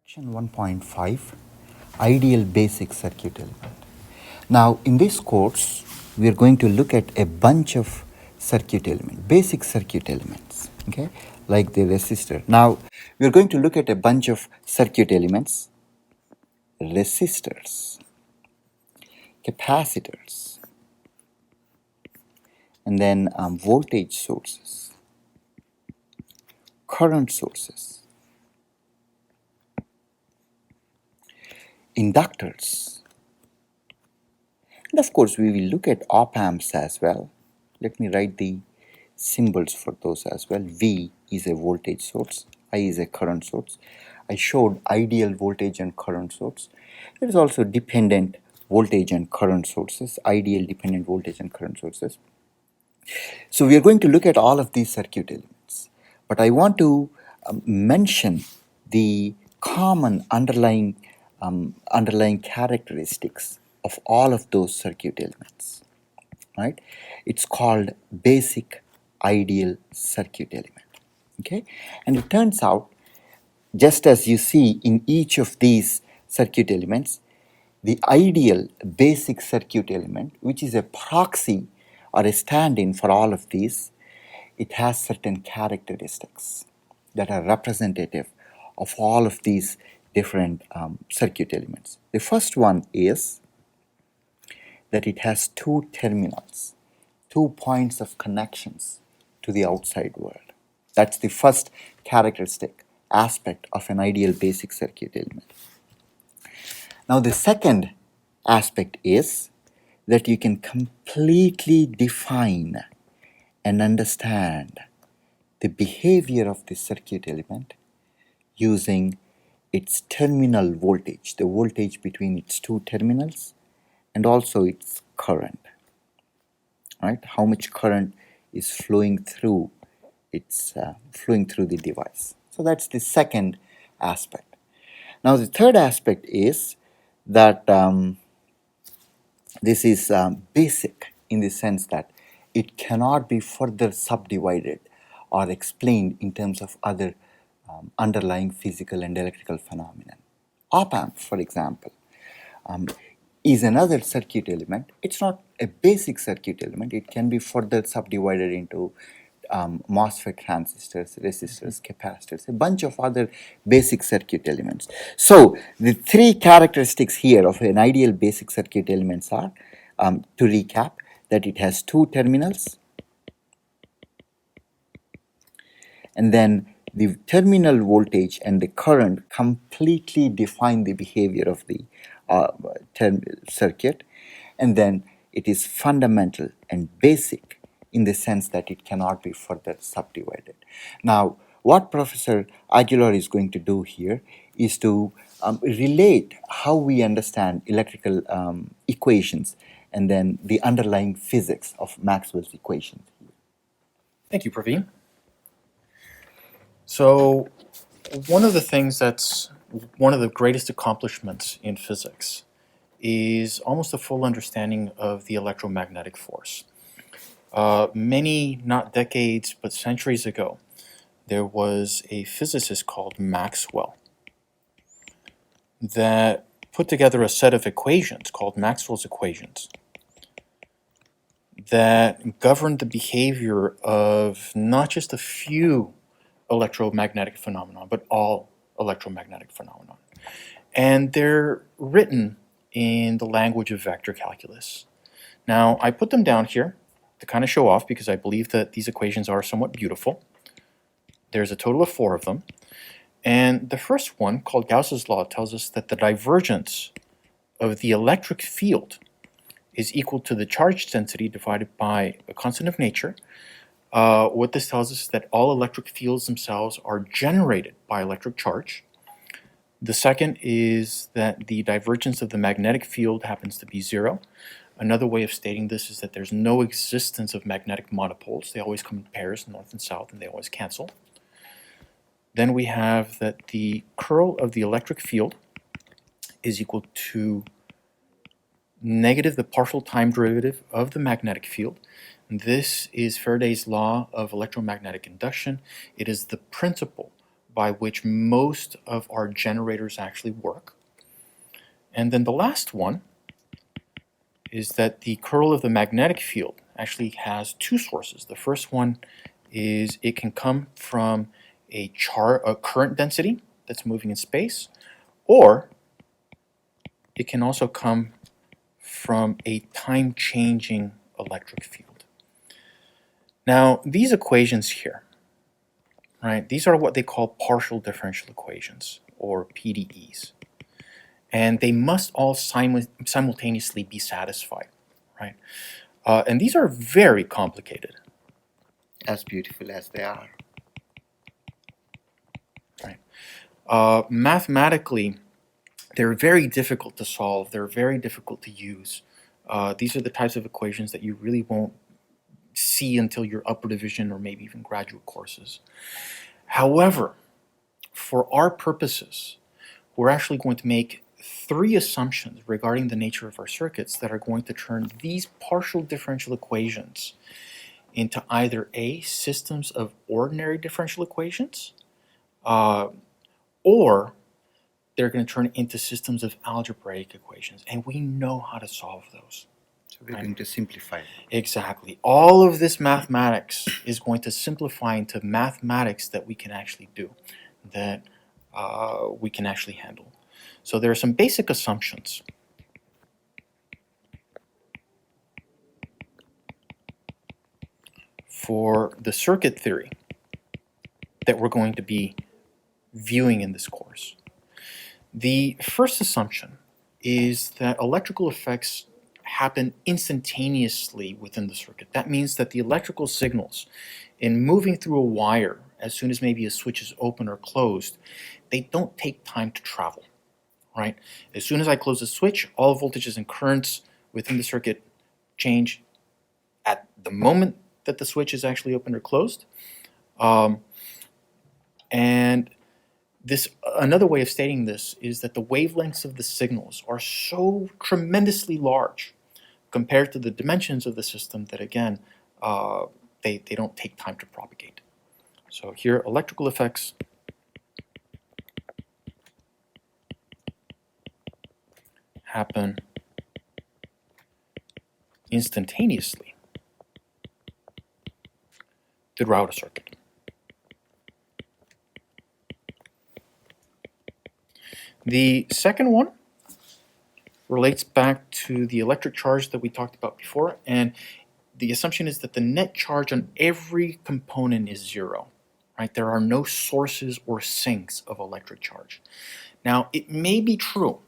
Section 1.5 Ideal Basic Circuit Element. Now, in this course, we are going to look at a bunch of circuit elements, basic circuit elements, okay, like the resistor. Now, we are going to look at a bunch of circuit elements, resistors, capacitors, and then voltage sources, current sources, inductors, and of course we will look at op amps as well. Let me write the symbols for those as well. V is a voltage source, I is a current source. I showed ideal voltage and current source. There is also dependent voltage and current sources, ideal dependent voltage and current sources. So we are going to look at all of these circuit elements, but I want to mention the common underlying characteristics of all of those circuit elements. Right? It's called basic ideal circuit element. Okay, and it turns out, just as you see in each of these circuit elements, the ideal basic circuit element, which is a proxy or a stand-in for all of these, it has certain characteristics that are representative of all of these different circuit elements. The first one is that it has two terminals, 2 points of connections to the outside world. That's the first characteristic aspect of an ideal basic circuit element. Now the second aspect is that you can completely define and understand the behavior of the circuit element using its terminal voltage, the voltage between its two terminals, and also its current. Right? How much current is flowing through the device. So that's the second aspect. Now the third aspect is that this is basic in the sense that it cannot be further subdivided or explained in terms of other underlying physical and electrical phenomena. Op amp, for example, is another circuit element. It's not a basic circuit element. It can be further subdivided into MOSFET transistors, resistors, capacitors, a bunch of other basic circuit elements. So the three characteristics here of an ideal basic circuit elements are, to recap, that it has two terminals, and then the terminal voltage and the current completely define the behavior of the circuit, and then it is fundamental and basic in the sense that it cannot be further subdivided. Now, what Professor Aguilar is going to do here is to relate how we understand electrical equations and then the underlying physics of Maxwell's equations. Thank you, Praveen. So, one of the things that's one of the greatest accomplishments in physics is almost a full understanding of the electromagnetic force. Many, not decades, but centuries ago, there was a physicist called Maxwell that put together a set of equations called Maxwell's equations that governed the behavior of not just a few electromagnetic phenomena, but all electromagnetic phenomena. And they're written in the language of vector calculus. Now, I put them down here to kind of show off because I believe that these equations are somewhat beautiful. There's a total of 4 of them. And the first one, called Gauss's law, tells us that the divergence of the electric field is equal to the charge density divided by a constant of nature. What this tells us is that all electric fields themselves are generated by electric charge. The second is that the divergence of the magnetic field happens to be 0. Another way of stating this is that there's no existence of magnetic monopoles. They always come in pairs, north and south, and they always cancel. Then we have that the curl of the electric field is equal to negative the partial time derivative of the magnetic field. This is Faraday's law of electromagnetic induction. It is the principle by which most of our generators actually work. And then the last one is that the curl of the magnetic field actually has two sources. The first one is it can come from a current density that's moving in space, or it can also come from a time-changing electric field. Now, these equations here, right, these are what they call partial differential equations, or PDEs. And they must all simultaneously be satisfied, right? And these are very complicated. As beautiful as they are. Right. Mathematically, they're very difficult to solve. They're very difficult to use. These are the types of equations that you really won't see until your upper division or maybe even graduate courses. However, for our purposes, we're actually going to make three assumptions regarding the nature of our circuits that are going to turn these partial differential equations into either A, systems of ordinary differential equations, or they're going to turn into systems of algebraic equations. And we know how to solve those. So we're going to simplify. Exactly. All of this mathematics is going to simplify into mathematics that we can actually do, that we can actually handle. So there are some basic assumptions. For the circuit theory that we're going to be viewing in this course. The first assumption is that electrical effects happen instantaneously within the circuit. That means that the electrical signals in moving through a wire, as soon as maybe a switch is open or closed, they don't take time to travel, right? As soon as I close the switch, all voltages and currents within the circuit change at the moment that the switch is actually opened or closed. And another way of stating this is that the wavelengths of the signals are so tremendously large compared to the dimensions of the system that, again, they don't take time to propagate. So here, electrical effects happen instantaneously throughout a circuit. The second one relates back to the electric charge that we talked about before, and the assumption is that the net charge on every component is zero, right? There are no sources or sinks of electric charge. Now, it may be true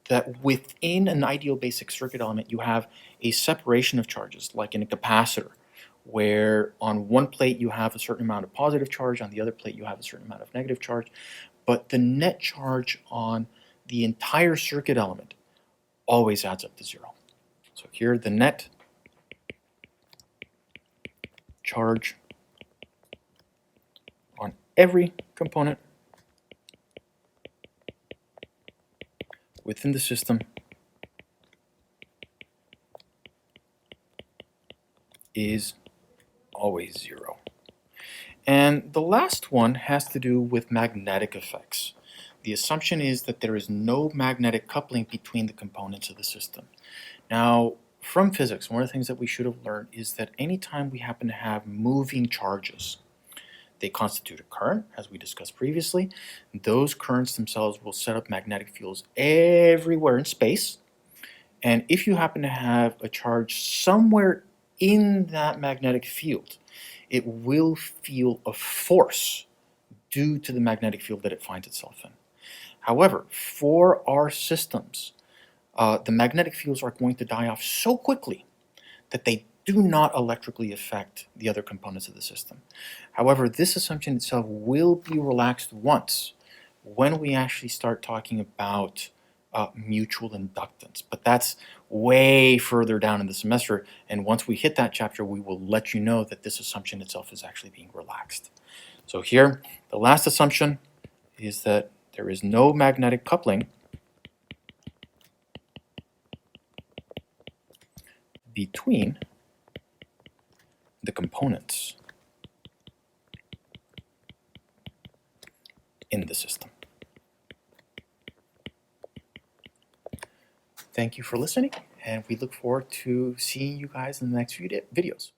that within an ideal basic circuit element, you have a separation of charges, like in a capacitor, where on one plate you have a certain amount of positive charge, on the other plate you have a certain amount of negative charge, but the net charge on the entire circuit element always adds up to zero. So here, the net charge on every component within the system is always zero. And the last one has to do with magnetic effects. The assumption is that there is no magnetic coupling between the components of the system. Now, from physics, one of the things that we should have learned is that anytime we happen to have moving charges, they constitute a current, as we discussed previously. Those currents themselves will set up magnetic fields everywhere in space. And if you happen to have a charge somewhere in that magnetic field, it will feel a force due to the magnetic field that it finds itself in. However, for our systems, the magnetic fields are going to die off so quickly that they do not electrically affect the other components of the system. However, this assumption itself will be relaxed once when we actually start talking about mutual inductance. But that's way further down in the semester, and once we hit that chapter, we will let you know that this assumption itself is actually being relaxed. So here, the last assumption is that there is no magnetic coupling between the components in the system. Thank you for listening, and we look forward to seeing you guys in the next few videos.